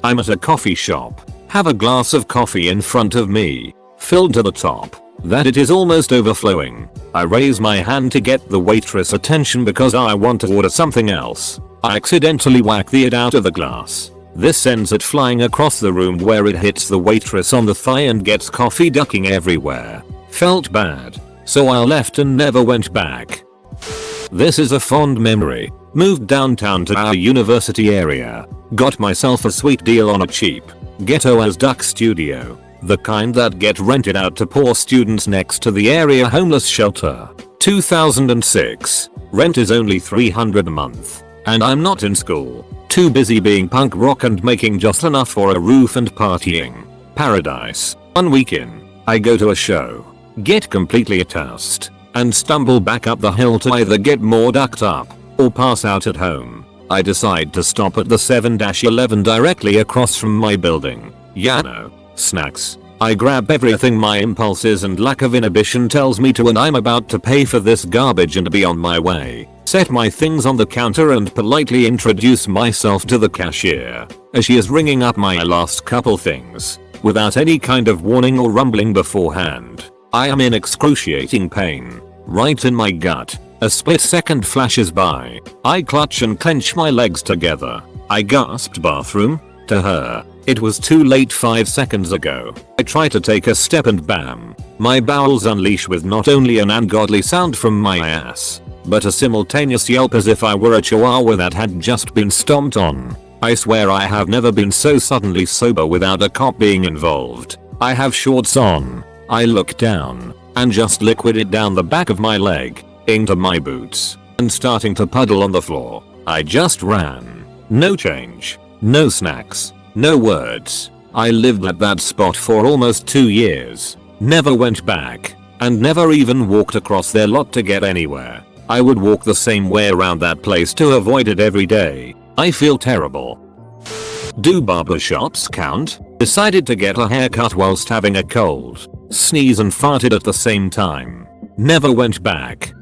I'm at a coffee shop. Have a glass of coffee in front of me, filled to the top, that it is almost overflowing. I raise my hand to get the waitress' attention because I want to order something else. I accidentally whack the it out of the glass. This sends it flying across the room where it hits the waitress on the thigh and gets coffee ducking everywhere. Felt bad. So I left and never went back. This is a fond memory. Moved downtown to our university area. Got myself a sweet deal on a cheap, ghetto as duck studio. The kind that get rented out to poor students next to the area homeless shelter. 2006. Rent is only $300 a month. And I'm not in school. Too busy being punk rock and making just enough for a roof and partying. Paradise. 1 week in, I go to a show. Get completely toast. And stumble back up the hill to either get more ducked up or pass out at home. I decide to stop at the 7-11 directly across from my building. Yeah, no. Snacks. I grab everything my impulses and lack of inhibition tells me to, and I'm about to pay for this garbage and be on my way. Set my things on the counter and politely introduce myself to the cashier as she is ringing up my last couple things without any kind of warning or rumbling beforehand. I am in excruciating pain. Right in my gut. A split second flashes by. I clutch and clench my legs together. I gasped bathroom to her. It was too late 5 seconds ago. I try to take a step and bam. My bowels unleash with not only an ungodly sound from my ass, but a simultaneous yelp as if I were a chihuahua that had just been stomped on. I swear I have never been so suddenly sober without a cop being involved. I have shorts on. I look down and just liquid it down the back of my leg, into my boots, and starting to puddle on the floor. I just ran. No change. No snacks. No words. I lived at that spot for almost 2 years. Never went back. And never even walked across their lot to get anywhere. I would walk the same way around that place to avoid it every day. I feel terrible. Do barbershops count? Decided to get a haircut whilst having a cold. Sneeze and farted at the same time. Never went back.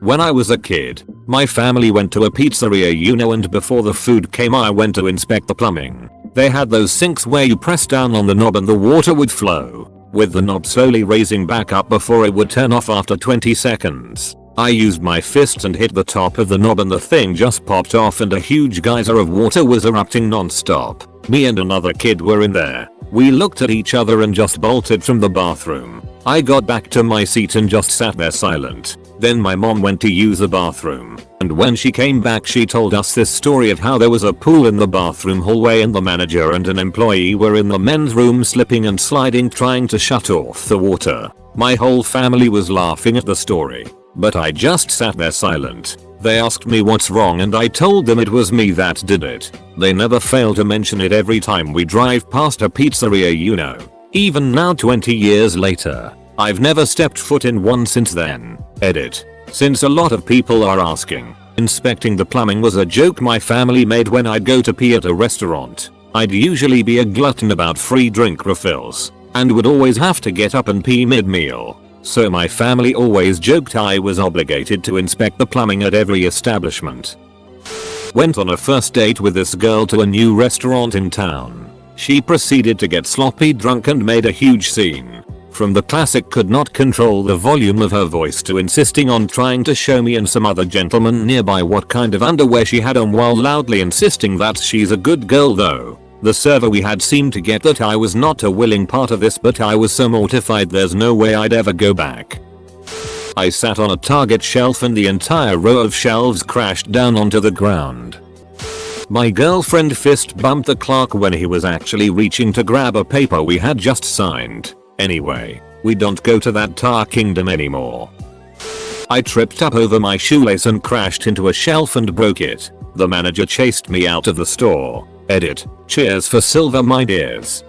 When I was a kid, my family went to a pizzeria and before the food came I went to inspect the plumbing. They had those sinks where you press down on the knob and the water would flow, with the knob slowly raising back up before it would turn off after 20 seconds. I used my fists and hit the top of the knob and the thing just popped off and a huge geyser of water was erupting non-stop. Me and another kid were in there. We looked at each other and just bolted from the bathroom. I got back to my seat and just sat there silent. Then my mom went to use the bathroom, and when she came back she told us this story of how there was a pool in the bathroom hallway and the manager and an employee were in the men's room slipping and sliding trying to shut off the water. My whole family was laughing at the story, but I just sat there silent. They asked me what's wrong and I told them it was me that did it. They never fail to mention it every time we drive past a pizzeria, you know. Even now 20 years later, I've never stepped foot in one since then. Edit. Since a lot of people are asking, inspecting the plumbing was a joke my family made when I'd go to pee at a restaurant. I'd usually be a glutton about free drink refills, and would always have to get up and pee mid-meal. So my family always joked I was obligated to inspect the plumbing at every establishment. Went on a first date with this girl to a new restaurant in town. She proceeded to get sloppy drunk and made a huge scene. From the classic could not control the volume of her voice to insisting on trying to show me and some other gentleman nearby what kind of underwear she had on while loudly insisting that she's a good girl though. The server we had seemed to get that I was not a willing part of this, but I was so mortified there's no way I'd ever go back. I sat on a Target shelf and the entire row of shelves crashed down onto the ground. My girlfriend fist bumped the clerk when he was actually reaching to grab a paper we had just signed. Anyway, we don't go to that tar kingdom anymore. I tripped up over my shoelace and crashed into a shelf and broke it. The manager chased me out of the store. Edit. Cheers for silver my dears.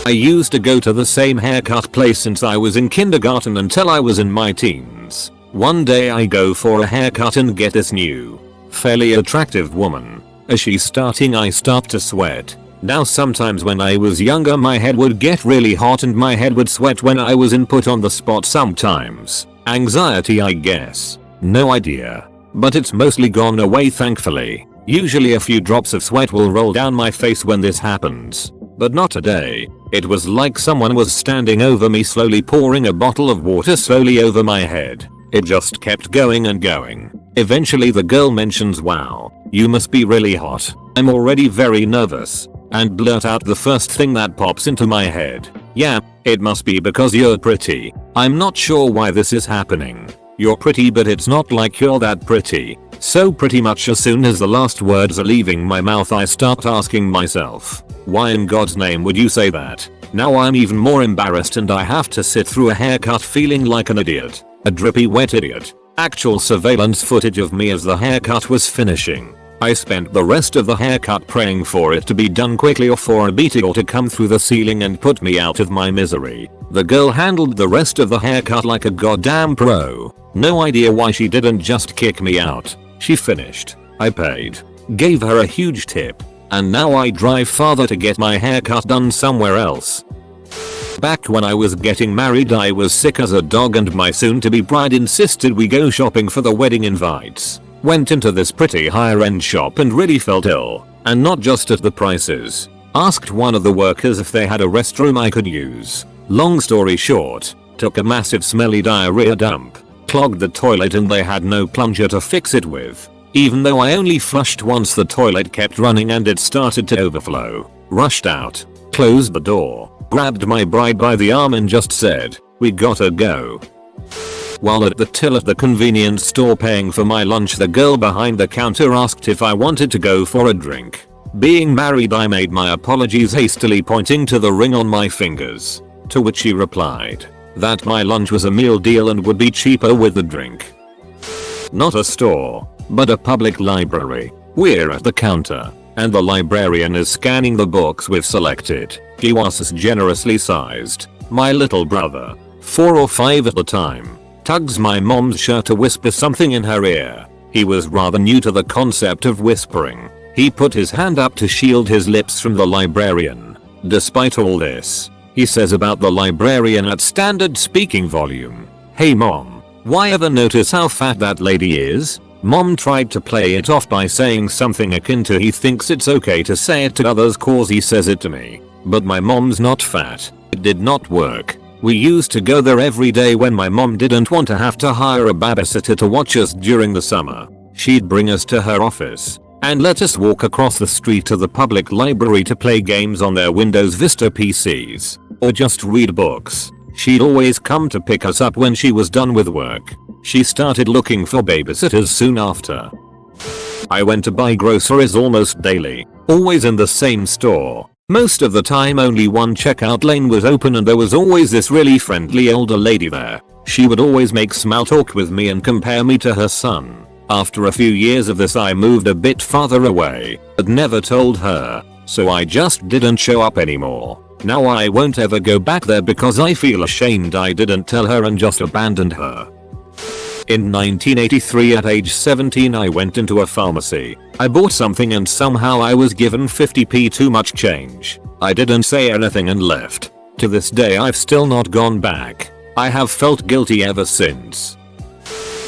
I used to go to the same haircut place since I was in kindergarten until I was in my teens. One day I go for a haircut and get this new, fairly attractive woman. As she's starting I start to sweat. Now sometimes when I was younger my head would get really hot and my head would sweat when I was in put on the spot sometimes. Anxiety I guess. No idea. But it's mostly gone away thankfully. Usually a few drops of sweat will roll down my face when this happens. But not today. It was like someone was standing over me, slowly pouring a bottle of water slowly over my head. It just kept going and going. Eventually the girl mentions, "Wow, you must be really hot." I'm already very nervous and blurt out the first thing that pops into my head. "Yeah, it must be because you're pretty." I'm not sure why this is happening. You're pretty, but it's not like you're that pretty. So pretty much as soon as the last words are leaving my mouth, I start asking myself, why in God's name would you say that? Now I'm even more embarrassed and I have to sit through a haircut feeling like an idiot. A drippy wet idiot. Actual surveillance footage of me as the haircut was finishing. I spent the rest of the haircut praying for it to be done quickly or for a meteor to come through the ceiling and put me out of my misery. The girl handled the rest of the haircut like a goddamn pro. No idea why she didn't just kick me out. She finished. I paid. Gave her a huge tip. And now I drive farther to get my haircut done somewhere else. Back when I was getting married, I was sick as a dog and my soon-to-be bride insisted we go shopping for the wedding invites. Went into this pretty higher-end shop and really felt ill. And not just at the prices. Asked one of the workers if they had a restroom I could use. Long story short, took a massive smelly diarrhea dump. Clogged the toilet and they had no plunger to fix it with. Even though I only flushed once, the toilet kept running and it started to overflow. Rushed out. Closed the door. Grabbed my bride by the arm and just said, "We gotta go." While at the till at the convenience store paying for my lunch, the girl behind the counter asked if I wanted to go for a drink. Being married, I made my apologies hastily, pointing to the ring on my fingers. To which she replied that my lunch was a meal deal and would be cheaper with the drink. Not a store, but a public library. We're at the counter, and the librarian is scanning the books we've selected. He was generously sized. My little brother, 4 or 5 at the time, tugs my mom's shirt to whisper something in her ear. He was rather new to the concept of whispering. He put his hand up to shield his lips from the librarian. Despite all this, he says about the librarian at standard speaking volume, "Hey mom, why ever notice how fat that lady is?" Mom tried to play it off by saying something akin to, "He thinks it's okay to say it to others cause he says it to me. But my mom's not fat." It did not work. We used to go there every day when my mom didn't want to have to hire a babysitter to watch us during the summer. She'd bring us to her office and let us walk across the street to the public library to play games on their Windows Vista PCs or just read books. She'd always come to pick us up when she was done with work. She started looking for babysitters soon after. I went to buy groceries almost daily, always in the same store. Most of the time only one checkout lane was open and there was always this really friendly older lady there. She would always make small talk with me and compare me to her son. After a few years of this, I moved a bit farther away, but never told her, so I just didn't show up anymore. Now I won't ever go back there because I feel ashamed I didn't tell her and just abandoned her. In 1983 at age 17 I went into a pharmacy. I bought something and somehow I was given 50p too much change. I didn't say anything and left. To this day I've still not gone back. I have felt guilty ever since.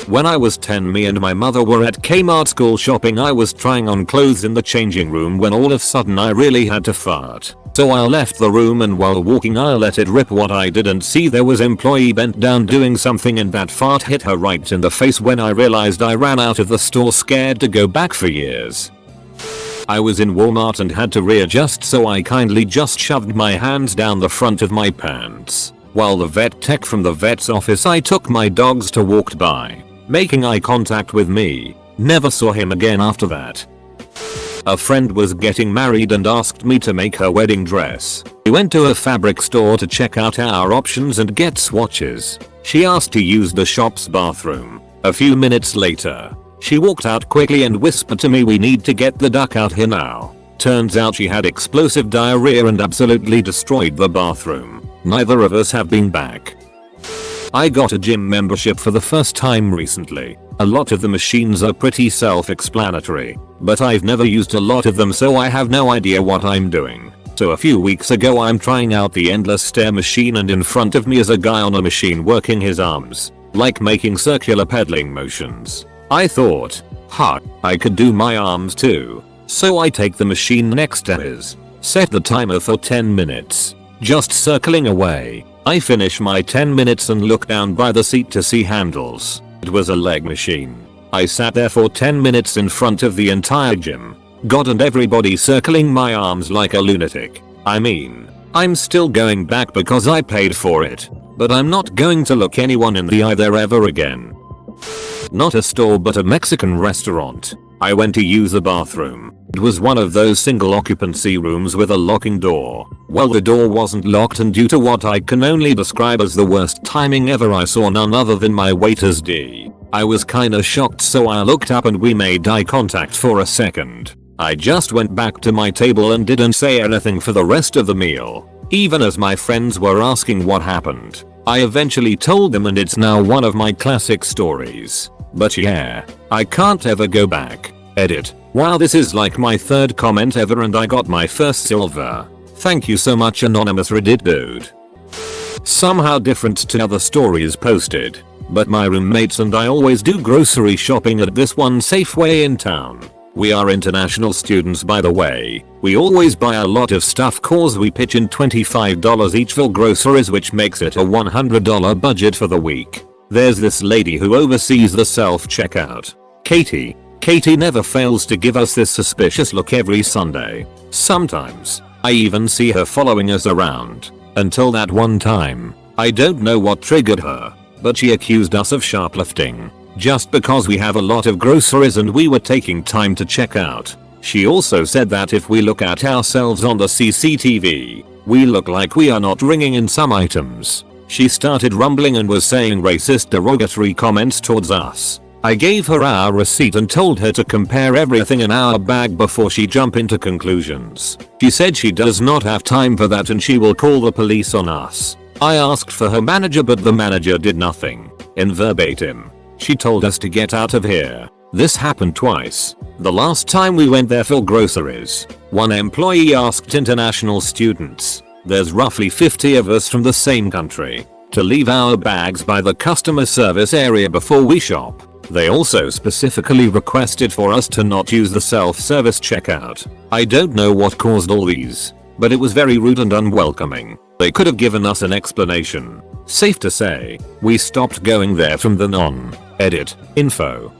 When I was 10, me and my mother were at Kmart school shopping. I was trying on clothes in the changing room when all of a sudden I really had to fart. So I left the room and while walking I let it rip. What I didn't see, there was employee bent down doing something and that fart hit her right in the face. When I realized, I ran out of the store scared to go back for years. I was in Walmart and had to readjust, so I kindly just shoved my hands down the front of my pants. While the vet tech from the vet's office I took my dogs to walked by, making eye contact with me. Never saw him again after that. A friend was getting married and asked me to make her wedding dress. We went to a fabric store to check out our options and get swatches. She asked to use the shop's bathroom. A few minutes later, she walked out quickly and whispered to me, "We need to get the duck out here now." Turns out she had explosive diarrhea and absolutely destroyed the bathroom. Neither of us have been back. I got a gym membership for the first time recently. A lot of the machines are pretty self-explanatory, but I've never used a lot of them, so I have no idea what I'm doing. So a few weeks ago I'm trying out the endless stare machine and in front of me is a guy on a machine working his arms, like making circular pedaling motions. I thought, Ha, I could do my arms too. So I take the machine next to his. Set the timer for 10 minutes. Just circling away. I finish my 10 minutes and look down by the seat to see handles. It was a leg machine. I sat there for 10 minutes in front of the entire gym. God, and everybody circling my arms like a lunatic. I mean, I'm still going back because I paid for it. But I'm not going to look anyone in the eye there ever again. Not a store but a Mexican restaurant. I went to use the bathroom. It was one of those single occupancy rooms with a locking door. Well, the door wasn't locked, and due to what I can only describe as the worst timing ever, I saw none other than my waiter's D. I was kinda shocked, so I looked up and we made eye contact for a second. I just went back to my table and didn't say anything for the rest of the meal. Even as my friends were asking what happened, I eventually told them, and it's now one of my classic stories. But yeah, I can't ever go back. Edit. Wow, this is like my third comment ever and I got my first silver. Thank you so much, anonymous Reddit dude. Somehow different to other stories posted, but my roommates and I always do grocery shopping at this one Safeway in town. We are international students, by the way. We always buy a lot of stuff cause we pitch in $25 each for groceries, which makes it a $100 budget for the week. There's this lady who oversees the self-checkout. Katie. Katie never fails to give us this suspicious look every Sunday. Sometimes, I even see her following us around. Until that one time. I don't know what triggered her, but she accused us of shoplifting. Just because we have a lot of groceries and we were taking time to check out. She also said that if we look at ourselves on the CCTV, we look like we are not ringing in some items. She started rumbling and was saying racist, derogatory comments towards us. I gave her our receipt and told her to compare everything in our bag before she jump into conclusions. She said she does not have time for that and she will call the police on us. I asked for her manager, but the manager did nothing. In verbatim, she told us to get out of here. This happened twice. The last time we went there for groceries, one employee asked international students, there's roughly 50 of us from the same country, to leave our bags by the customer service area before we shop. They also specifically requested for us to not use the self-service checkout. I don't know what caused all these, but it was very rude and unwelcoming. They could have given us an explanation. Safe to say, we stopped going there from then on. Edit. Info.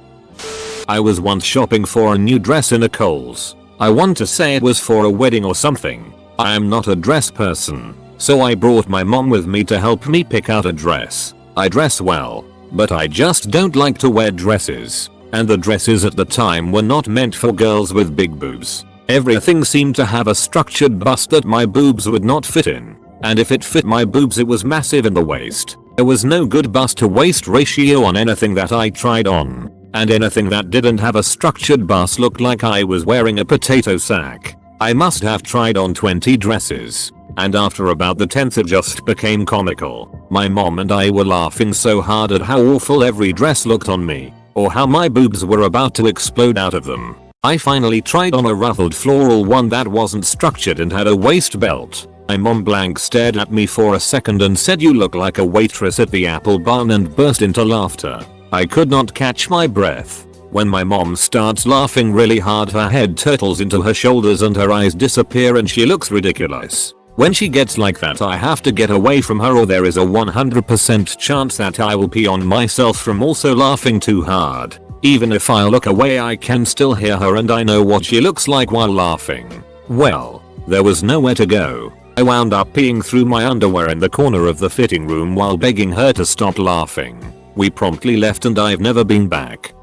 I was once shopping for a new dress in a Kohl's. I want to say it was for a wedding or something. I am not a dress person, so I brought my mom with me to help me pick out a dress. I dress well, but I just don't like to wear dresses, and the dresses at the time were not meant for girls with big boobs. Everything seemed to have a structured bust that my boobs would not fit in, and if it fit my boobs it was massive in the waist. There was no good bust to waist ratio on anything that I tried on, and anything that didn't have a structured bust looked like I was wearing a potato sack. I must have tried on 20 dresses, and after about the 10th it just became comical. My mom and I were laughing so hard at how awful every dress looked on me, or how my boobs were about to explode out of them. I finally tried on a ruffled floral one that wasn't structured and had a waist belt. My mom blank stared at me for a second and said, "You look like a waitress at the apple barn," and burst into laughter. I could not catch my breath. When my mom starts laughing really hard, her head turtles into her shoulders and her eyes disappear and she looks ridiculous. When she gets like that, I have to get away from her or there is a 100% chance that I will pee on myself from also laughing too hard. Even if I look away I can still hear her and I know what she looks like while laughing. Well, there was nowhere to go. I wound up peeing through my underwear in the corner of the fitting room while begging her to stop laughing. We promptly left and I've never been back.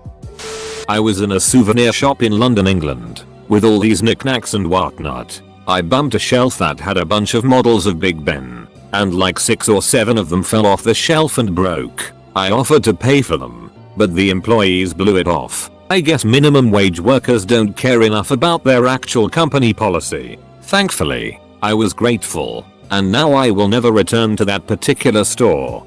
I was in a souvenir shop in London, England, with all these knickknacks and whatnot. I bumped a shelf that had a bunch of models of Big Ben, and like 6 or 7 of them fell off the shelf and broke. I offered to pay for them, but the employees blew it off. I guess minimum wage workers don't care enough about their actual company policy. Thankfully, I was grateful, and now I will never return to that particular store.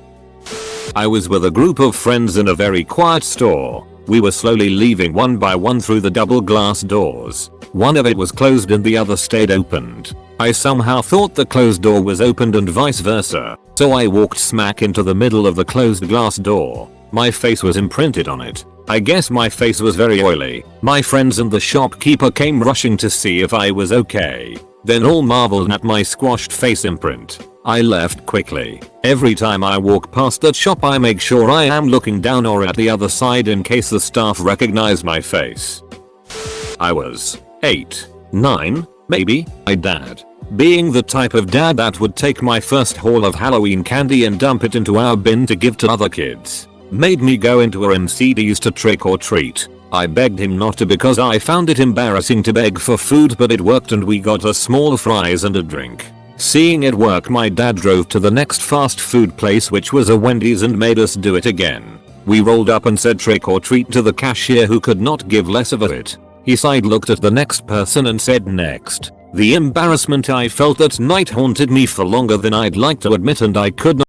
I was with a group of friends in a very quiet store. We were slowly leaving one by one through the double glass doors. One of it was closed and the other stayed opened. I somehow thought the closed door was opened and vice versa, so I walked smack into the middle of the closed glass door. My face was imprinted on it. I guess my face was very oily. My friends and the shopkeeper came rushing to see if I was okay. Then all marveled at my squashed face imprint. I left quickly. Every time I walk past that shop I make sure I am looking down or at the other side in case the staff recognize my face. I was 8, 9, maybe. My dad, being the type of dad that would take my first haul of Halloween candy and dump it into our bin to give to other kids, made me go into our MCDs to trick or treat. I begged him not to because I found it embarrassing to beg for food, but it worked and we got a small fries and a drink. Seeing it work, my dad drove to the next fast food place, which was a Wendy's, and made us do it again. We rolled up and said trick or treat to the cashier, who could not give less of it. He side looked at the next person and said next. The embarrassment I felt that night haunted me for longer than I'd like to admit, and I could